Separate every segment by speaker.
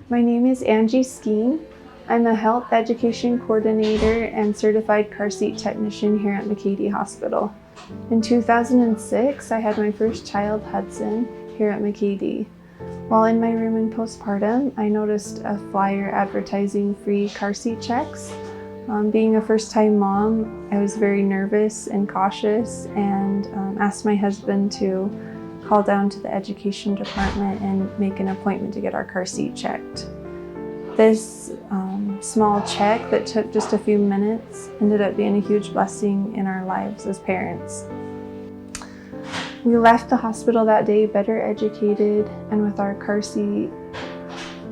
Speaker 1: My name is Angie. I'm a health education coordinator and certified car seat technician here at McKay Hospital. In 2006, I had my first child, Hudson, here at McKay. While in my room in postpartum, I noticed a flyer advertising free car seat checks. Being a first-time mom, I was very nervous and cautious and asked my husband to call down to the education department and make an appointment to get our car seat checked. This small check that took just a few minutes ended up being a huge blessing in our lives as parents. We left the hospital that day better educated and with our car seat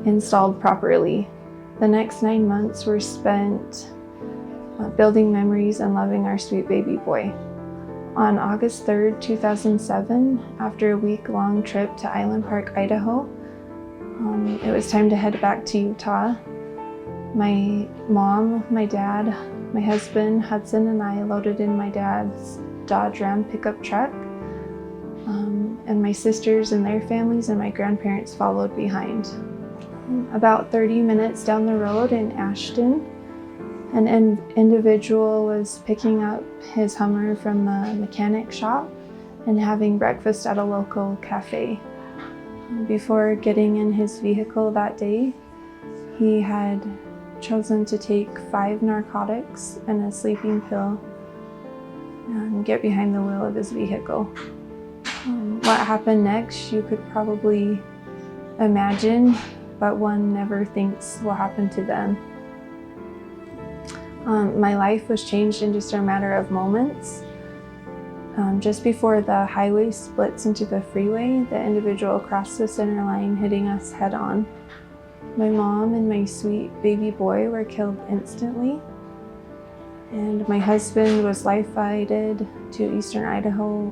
Speaker 1: installed properly. The next 9 months were spent building memories and loving our sweet baby boy. On August 3rd, 2007, after a week-long trip to Island Park, Idaho, it was time to head back to Utah. My mom, my dad, my husband, Hudson, and I loaded in my dad's Dodge Ram pickup truck, and my sisters and their families and my grandparents followed behind. About 30 minutes down the road in Ashton, an individual was picking up his Hummer from a mechanic shop and having breakfast at a local cafe. Before getting in his vehicle that day, he had chosen to take 5 narcotics and a sleeping pill and get behind the wheel of his vehicle. What happened next, you could probably imagine, but one never thinks will happen to them. My life was changed in just a matter of moments. Just before the highway splits into the freeway, the individual crossed the center line, hitting us head on. My mom and my sweet baby boy were killed instantly, and my husband was life-flighted to Eastern Idaho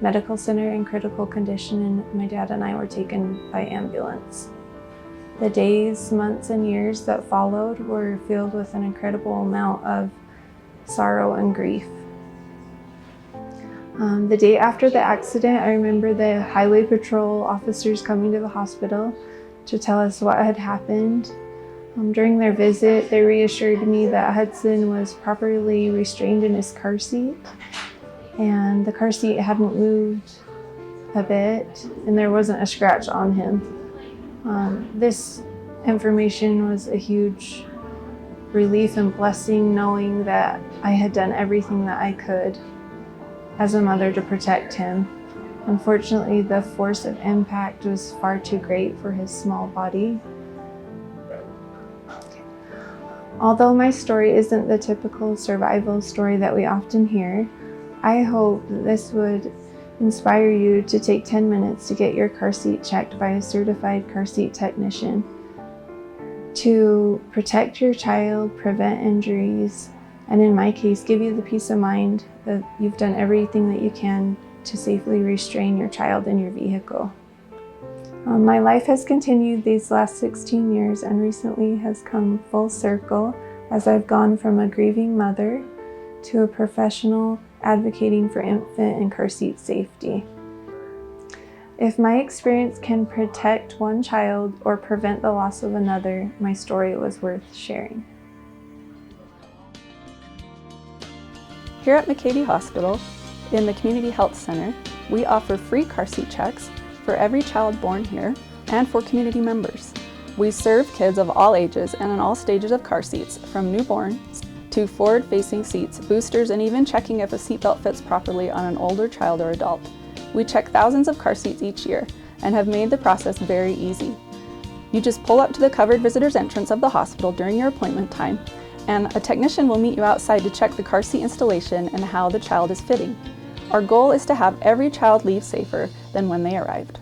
Speaker 1: Medical Center in critical condition, and my dad and I were taken by ambulance. The days, months, and years that followed were filled with an incredible amount of sorrow and grief. The day after the accident, I remember the highway patrol officers coming to the hospital to tell us what had happened. During their visit, they reassured me that Hudson was properly restrained in his car seat, and the car seat hadn't moved a bit, and there wasn't a scratch on him. This information was a huge relief and blessing, knowing that I had done everything that I could as a mother to protect him. Unfortunately, the force of impact was far too great for his small body. Although my story isn't the typical survival story that we often hear, I hope that this would inspire you to take 10 minutes to get your car seat checked by a certified car seat technician to protect your child, prevent injuries, and in my case, give you the peace of mind that you've done everything that you can to safely restrain your child in your vehicle. My life has continued these last 16 years and recently has come full circle as I've gone from a grieving mother to a professional advocating for infant and car seat safety. If my experience can protect one child or prevent the loss of another, my story was worth sharing.
Speaker 2: Here at McKay Hospital, in the Community Health Center, we offer free car seat checks for every child born here and for community members. We serve kids of all ages and in all stages of car seats, from newborns to forward-facing seats, boosters, and even checking if a seatbelt fits properly on an older child or adult. We check thousands of car seats each year and have made the process very easy. You just pull up to the covered visitor's entrance of the hospital during your appointment time, and a technician will meet you outside to check the car seat installation and how the child is fitting. Our goal is to have every child leave safer than when they arrived.